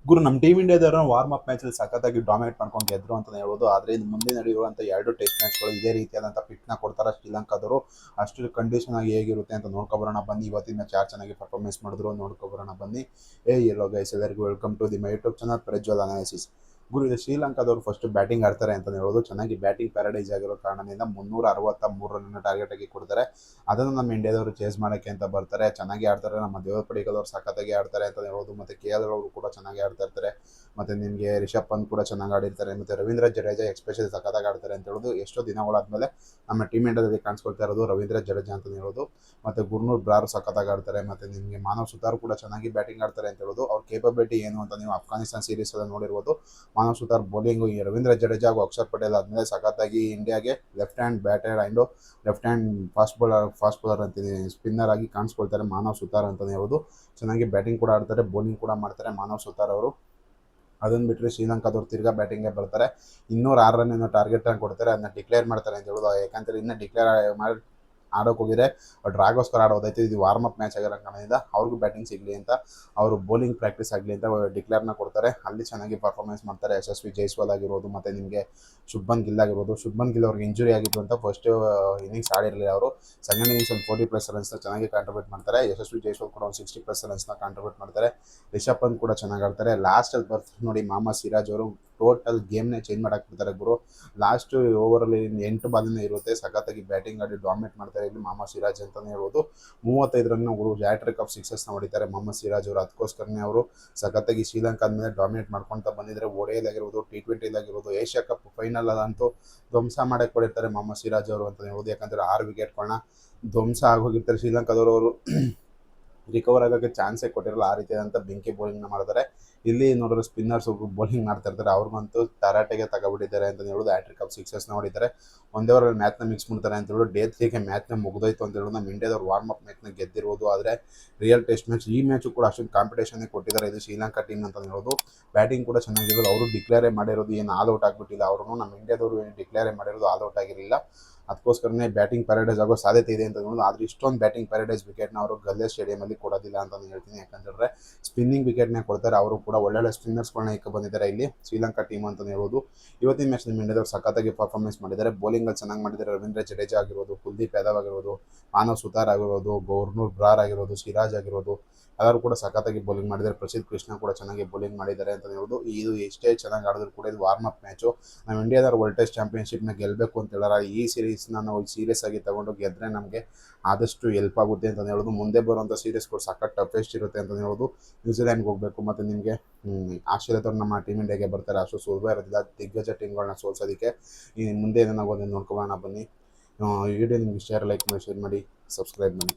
ಗುರು ನಮ್ಮ ಟೀಮ್ ಇಂಡಿಯಾದವರು warm up ಮ್ಯಾಚಲ್ಲಿ ಸಖತ್ತಾಗಿ ಡಾಮಿನೇಟ್ ಮಾಡ್ಕೊಂಡು ಗೆದ್ರು ಅಂತ ಹೇಳ್ಬೋದು. ಆದರೆ ಇದು ಮುಂದೆ ನಡೆಯುವಂಥ ಎರಡು ಟೆಸ್ಟ್ ಮ್ಯಾಚ್ಗಳು ಇದೇ ರೀತಿಯಾದಂಥ ಪಿಟ್ನ ಕೊಡ್ತಾರೆ ಶ್ರೀಲಂಕಾದವರು. ಅಷ್ಟು ಕಂಡೀಷನ್ ಆಗಿ ಹೇಗಿರುತ್ತೆ ಅಂತ ನೋಡ್ಕೊಬರೋಣ ಬನ್ನಿ. ಇವತ್ತಿನ ಮ್ಯಾಚ್ ಯಾರು ಚೆನ್ನಾಗಿ ಪರ್ಫಾರ್ಮೆನ್ಸ್ ಮಾಡಿದ್ರು ನೋಡ್ಕೊಬರೋಣ ಬನ್ನಿ. ಎಲ್ಲೋ ಗೈಸ್, ಎಲ್ಲರಿಗೂ welcome to the my YouTube channel Prajwal analysis. ಗುರು, ಇದು ಶ್ರೀಲಂಕಾದವರು ಫಸ್ಟ್ ಬ್ಯಾಟಿಂಗ್ ಆಡ್ತಾರೆ ಅಂತ ಹೇಳ್ಬೋದು. ಚೆನ್ನಾಗಿ ಬ್ಯಾಟಿಂಗ್ ಪ್ಯಾರಡೈಸ್ ಆಗಿರೋ ಕಾರಣದಿಂದ 363 ರನ್ ಟಾರ್ಗೆಟ್ ಆಗಿ ಕೊಡ್ತಾರೆ. ಅದನ್ನು ನಮ್ಮ ಇಂಡಿಯಾದವರು ಚೇಸ್ ಮಾಡೋಕ್ಕೆ ಅಂತ ಬರ್ತಾರೆ. ಚೆನ್ನಾಗಿ ಆಡ್ತಾರೆ. ನಮ್ಮ ದೇವರ ಪಡಿಕದವ್ರು ಸಖತ್ತಾಗಿ ಆಡ್ತಾರೆ ಅಂತ ಹೇಳ್ಬೋದು. ಮತ್ತು KL ಅವರು ಕೂಡ ಚೆನ್ನಾಗಿ ಆಡ್ತಾ ಇರ್ತಾರೆ. ಮತ್ತು ನಿಮಗೆ ರಿಷಬ್ ಪಂತ್ ಕೂಡ ಚೆನ್ನಾಗಿ ಆಡಿರ್ತಾರೆ. ಮತ್ತು ರವೀಂದ್ರ ಜಡೇಜಾ ಎಕ್ಸ್ಪೆಷಲಿ ಸಖತ್ತಾಗಿ ಆಡ್ತಾರೆ ಅಂತ ಹೇಳೋದು. ಎಷ್ಟೋ ದಿನಗಳಾದಮೇಲೆ ನಮ್ಮ ಟೀಮ್ ಇಂಡಿಯಾದಲ್ಲಿ ಕಾಣಿಸ್ಕೊಳ್ತಾ ಇರೋದು ರವೀಂದ್ರ ಜಡೇಜಾ ಅಂತ ಹೇಳೋದು. ಮತ್ತು ಗುರ್ನೂರ್ ಬ್ರಾರ್ ಸಖತ್ತಾಗಿ ಆಡ್ತಾರೆ. ಮತ್ತು ನಿಮಗೆ ಮಾನವ್ ಸುತಾರ್ ಕೂಡ ಚೆನ್ನಾಗಿ ಬ್ಯಾಟಿಂಗ್ ಆಡ್ತಾರೆ ಅಂತ ಹೇಳೋದು. ಅವ್ರ ಕೇಪಬಿಲಿಟಿ ಏನು ಅಂತ ನೀವು ಅಫ್ಘಾನಿಸ್ತಾನ್ ಸೀರೀಸ್ ಎಲ್ಲ ನೋಡಿರ್ಬೋದು. ಮಾನವ್ ಸುತಾರ್ ಬೌಲಿಂಗು, ಈ ರವೀಂದ್ರ ಜಡೇಜಾ ಹಾಗೂ ಅಕ್ಷರ್ ಪಟೇಲ್ ಆದಮೇಲೆ ಸಖತ್ತಾಗಿ ಇಂಡಿಯಾಗೆ left hand batter and left hand fast bowler ಅಂತೀನಿ ಸ್ಪಿನ್ನರ್ ಆಗಿ ಕಾಣಿಸ್ಕೊಳ್ತಾರೆ ಮಾನವ್ ಸುತಾರ್ ಅಂತಲೇ ಹೇಳ್ಬೋದು. ಚೆನ್ನಾಗಿ ಬ್ಯಾಟಿಂಗ್ ಕೂಡ ಆಡ್ತಾರೆ, ಬೌಲಿಂಗ್ ಕೂಡ ಮಾಡ್ತಾರೆ ಮಾನವ್ ಸುತಾರ್ ಅವರು. ಅದನ್ನು ಬಿಟ್ಟರೆ ಶ್ರೀಲಂಕಾದವ್ರು ತಿರ್ಗಾ ಬ್ಯಾಟಿಂಗ್ಗೆ ಬರ್ತಾರೆ. 206 ರನ್ ಟಾರ್ಗೆಟ್ ಕೊಡ್ತಾರೆ. ಅದನ್ನ ಡಿಕ್ಲೇರ್ ಮಾಡ್ತಾರೆ ಅಂತ ಹೇಳೋದು. ಯಾಕಂದರೆ ಇನ್ನೂ ಡಿಕ್ಲೇರ್ ಮಾಡಿ ಆಡೋಕೆ ಹೋಗಿದ್ರೆ ಡ್ರಾಗೋಸ್ಕರ ಆಡೋದಾಯ್ತು. ಇದು ವಾರ್ಮ್ ಅಪ್ ಮ್ಯಾಚ್ ಆಗಿರೋ ಕಾರಣದಿಂದ ಅವ್ರಿಗೂ ಬ್ಯಾಟಿಂಗ್ ಸಿಗಲಿ ಅಂತ, ಅವರು ಬೌಲಿಂಗ್ ಪ್ರಾಕ್ಟೀಸ್ ಆಗಲಿ ಅಂತ ಡಿಕ್ಲೇರ್ನ ಕೊಡ್ತಾರೆ. ಅಲ್ಲಿ ಚೆನ್ನಾಗಿ ಪರ್ಫಾರ್ಮೆನ್ಸ್ ಮಾಡ್ತಾರೆ. ಯಶಸ್ವಿ ಜೈಸ್ವಾಲ್ ಆಗಿರ್ಬೋದು, ಮತ್ತು ನಿಮಗೆ ಶುಭ್ಮನ್ ಗಿಲ್ ಆಗಿರ್ಬೋದು. ಶುಭ್ಮನ್ ಗಿಲ್ ಅವ್ರಿಗೆ ಇಂಜುರಿ ಆಗಿತ್ತು ಅಂತ ಫಸ್ಟ್ ಇನ್ನಿಂಗ್ಸ್ ಆಡಿರಲಿಲ್ಲ ಅವರು. ಸೆಕೆಂಡ್ ಇನ್ನಿಂಗ್ಸ್ ಒಂದು 40+ ರನ್ಸ್ನ ಚೆನ್ನಾಗಿ ಕಾಂಟ್ರಿಬ್ಯೂಟ್ ಮಾಡ್ತಾರೆ. ಯಶಸ್ವಿ ಜೈಸ್ವಾಲ್ ಕೂಡ ಒಂದು 60+ ರನ್ಸ್ನ ಕಾಂಟ್ರಿಬ್ಯೂಟ್ ಮಾಡ್ತಾರೆ. ರಿಷಬ್ ಪಂತ್ ಕೂಡ ಚೆನ್ನಾಗಿ ಆಡ್ತಾರೆ. ಲಾಸ್ಟಲ್ಲಿ ಬರ್ತಾರೆ ನೋಡಿ ಮೊಹಮ್ಮದ್ ಸಿರಾಜ್ ಅವರು, ಟೋಟಲ್ ಗೇಮ್ನೇ ಚೇಂಜ್ ಮಾಡಾಕ್ಬಿಡ್ತಾರೆ ಗುರು. ಲಾಸ್ಟ್ ಓವರಲ್ಲಿ 8 ಬಾಲಿನೇ ಇರುತ್ತೆ. ಸಖತ್ತಾಗಿ ಬ್ಯಾಟಿಂಗ್ ಆಡಿ ಡಾಮಿನೇಟ್ ಮಾಡ್ತಾರೆ ಇಲ್ಲಿ ಮೊಹಮ್ಮದ್ ಸಿರಾಜ್ ಅಂತಲೇ ಹೇಳ್ಬೋದು. 35 ರನ್ ಗುರು ಹ್ಯಾಟ್ರಿಕ್ ಆಫ್ ಸಿಕ್ಸಸ್ನ ಹೊಡಿತಾರೆ ಮೊಹಮ್ಮದ್ ಸಿರಾಜ್ ಅವರು. ಅದಕ್ಕೋಸ್ಕರನೇ ಅವರು ಸಖತ್ತಾಗಿ ಶ್ರೀಲಂಕಾದ ಮೇಲೆ ಡಾಮಿನೇಟ್ ಮಾಡ್ಕೊಳ್ತಾ ಬಂದಿದ್ದಾರೆ. ODI-ದಾಗಿರ್ಬೋದು, T20-ದಾಗಿರ್ಬೋದು, ಏಷ್ಯಾ ಕಪ್ ಫೈನಲ್ ಅದಂತೂ ಧ್ವಂಸ ಮಾಡಕ್ಕೆ ಹೊಡಿರ್ತಾರೆ ಮೊಹಮ್ಮದ್ ಸಿರಾಜ್ ಅವರು ಅಂತ ಹೇಳ್ಬೋದು. ಯಾಕಂದರೆ 6 ವಿಕೆಟ್ಗಳನ್ನ ಧ್ವಂಸ ಆಗೋಗಿರ್ತಾರೆ ಶ್ರೀಲಂಕಾದವರು. ಅವರು ರಿಕವರ್ ಆಗೋಕ್ಕೆ ಚಾನ್ಸೇ ಕೊಟ್ಟಿರಲ್ಲ, ಆ ರೀತಿಯಾದಂಥ ಬೆಂಕಿ ಬೌಲಿಂಗ್ನ ಮಾಡ್ತಾರೆ. ಇಲ್ಲಿ ನೋಡಿದ್ರೆ ಸ್ಪಿನ್ನರ್ಸ್ ಬೌಲಿಂಗ್ ಮಾಡ್ತಾ ಇರ್ತಾರೆ. ಅವ್ರಿಗಂತೂ ತರಾಟೆಗೆ ತಗೊಬಿಟ್ಟಿದ್ದಾರೆ ಅಂತ ಹೇಳೋದು. ಹ್ಯಾಟ್ರಿಕ್ ಆಫ್ ಸಿಕ್ಸಸ್ನ ಹೊಡಿತಾರೆ. ಒಂದೇ ಓವರಲ್ಲಿ ಮ್ಯಾಚ್ನ ಮಿಕ್ಸ್ ಮಾಡ್ತಾರೆ ಅಂತ ಹೇಳೋದು. ಡೇ 3ಗೆ ಮ್ಯಾಚ್ನ ಮುಗಿದೋಯ್ತು ಅಂತ ಹೇಳೋದು. ನಮ್ಮ ಇಂಡಿಯಾದವ್ರು ವಾರ್ಮ್ ಅಪ್ ಮ್ಯಾಚ್ನ ಗೆದ್ದಿರ್ಬೋದು. ಆದರೆ ರಿಯಲ್ ಟೆಸ್ಟ್ ಮ್ಯಾಚ್ ಈ ಮ್ಯಾಚು ಕೂಡ ಅಷ್ಟೊಂದು ಕಾಂಪಿಟೇಷನ್ನೇ ಕೊಟ್ಟಿದ್ದಾರೆ ಇದು ಶ್ರೀಲಂಕಾ ಟೀಮ್ ಅಂತ ಹೇಳೋದು. ಬ್ಯಾಟಿಂಗ್ ಕೂಡ ಚೆನ್ನಾಗಿರೋದು. ಅವರು ಡಿಕ್ಲೇರೇ ಮಾಡಿರೋದು, ಏನು ಆಲ್ ಔಟ್ ಆಗಿಬಿಟ್ಟಿಲ್ಲ. ಅವರು ನಮ್ಮ ಇಂಡಿಯಾದವರು ಏನು ಡಿಕ್ಲೇರೇ ಮಾಡಿರೋದು ಆಲ್ ಔಟ್ ಆಗಿರಲಿಲ್ಲ. ಅದಕ್ಕೋಸ್ಕರನೇ ಬ್ಯಾಟಿಂಗ್ ಪ್ಯಾರಡೈಸ್ ಆಗೋ ಸಾಧ್ಯತೆ ಇದೆ ಅಂತ ಹೇಳೋದು. ಆದರೆ ಇಷ್ಟೊಂದು ಬ್ಯಾಟಿಂಗ್ ಪ್ಯಾರಡೈಸ್ ವಿಕೆಟ್ನ ಅವರು ಗಲ್ಲೆ ಸ್ಟೇಡಿಯಮಲ್ಲಿ ಕೊಡೋದಿಲ್ಲ ಅಂತಲೇ ಹೇಳ್ತೀನಿ. ಯಾಕಂತಂದರೆ ಸ್ಪಿನ್ನಿಂಗ್ ವಿಕೆಟ್ನೇ ಕೊಡ್ತಾರೆ. ಅವರು ಕೂಡ ಒಳ್ಳೊಳ್ಳೆ ಸ್ಪಿನ್ನರ್ಸ್ಗಳನ್ನ ಇಕ್ಕ ಬಂದಿದ್ದಾರೆ ಇಲ್ಲಿ ಶ್ರೀಲಂಕಾ ಟೀಮ್ ಅಂತಲೇ ಹೇಳ್ಬೋದು. ಇವತ್ತಿನ ಮ್ಯಾಚ್ ನಿಮ್ಮ ಇಂಡಿಯಾದವರು ಸಖತ್ತಾಗಿ ಪರ್ಫಾರ್ಮೆನ್ಸ್ ಮಾಡಿದ್ದಾರೆ. ಬೌಲಿಂಗಲ್ಲಿ ಚೆನ್ನಾಗಿ ಮಾಡಿದ್ದಾರೆ. ರವೀಂದ್ರ ಜಡೇಜಾ ಆಗಿರ್ಬೋದು, ಕುಲ್ದೀಪ್ ಯಾದವ್ ಆಗಿರ್ಬೋದು, ಮಾನವ್ ಸುತಾರ್ ಆಗಿರ್ಬೋದು, ಗೌರ್ನೂರ್ ಬ್ರಾರ್ ಆಗಿರ್ಬೋದು, ಸಿರಾಜ್ ಆಗಿರ್ಬೋದು, ಎಲ್ಲರೂ ಕೂಡ ಸಖತ್ತಾಗಿ ಬೌಲಿಂಗ್ ಮಾಡಿದ್ದಾರೆ. ಪ್ರಸಿದ್ಧ ಕೃಷ್ಣ ಕೂಡ ಚೆನ್ನಾಗಿ ಬೌಲಿಂಗ್ ಮಾಡಿದ್ದಾರೆ ಅಂತ ಹೇಳ್ಬೋದು. ಇದು ಎಷ್ಟೇ ಚೆನ್ನಾಗಿ ಆಡಿದ್ರು ಕೂಡ ಇದು ವಾರ್ಮ್ ಅಪ್ ಮ್ಯಾಚು. ನಮ್ಮ ಇಂಡಿಯಾದವ್ರು ವರ್ಲ್ಡ್ ಟೆಸ್ಟ್ ಚಾಂಪಿಯನ್ಶಿಪ್ನ ಗೆಲ್ಲಬೇಕು ಅಂತ ಹೇಳಾರ. ಈ ಸೀರೀಸ್ನ ನಾವು ಸೀರಿಯಸ್ ಆಗಿ ತಗೊಂಡು ಗೆದ್ದರೆ ನಮಗೆ ಆದಷ್ಟು ಹೆಲ್ಪ್ ಆಗುತ್ತೆ ಅಂತ ಹೇಳೋದು. ಮುಂದೆ ಬರುವಂಥ ಸೀರೀಸ್ಗಳು ಸಖತ್ ಟಫೆಸ್ಟ್ ಇರುತ್ತೆ ಅಂತ ಹೇಳ್ಬೋದು. ನ್ಯೂಜಿಲ್ಯಾಂಡ್ಗೆ ಹೋಗಬೇಕು, ಮತ್ತು ನಿಮಗೆ ಆಸ್ಟ್ರೇಲಿಯಾದವ್ರು ನಮ್ಮ ಟೀಮ್ ಇಂಡಿಯಾಗೆ ಬರ್ತಾರೆ. ಅಷ್ಟು ಸುಲಭ ಇರೋದಿಲ್ಲ ದಿಗ್ಗಜ ಟೀಮ್ಗಳನ್ನ ಸೋಲ್ಸೋದಕ್ಕೆ. ಈ ಮುಂದೆ ಏನಾಗೋದನ್ನು ನೋಡ್ಕೊಬೋಣ ಬನ್ನಿ. ಈ ವಿಡಿಯೋ ನಿಮಗೆ ಶೇರ್, ಲೈಕ್ ಮಾಡಿ, ಶೇರ್ ಮಾಡಿ, ಸಬ್ಸ್ಕ್ರೈಬ್ ಮಾಡಿ.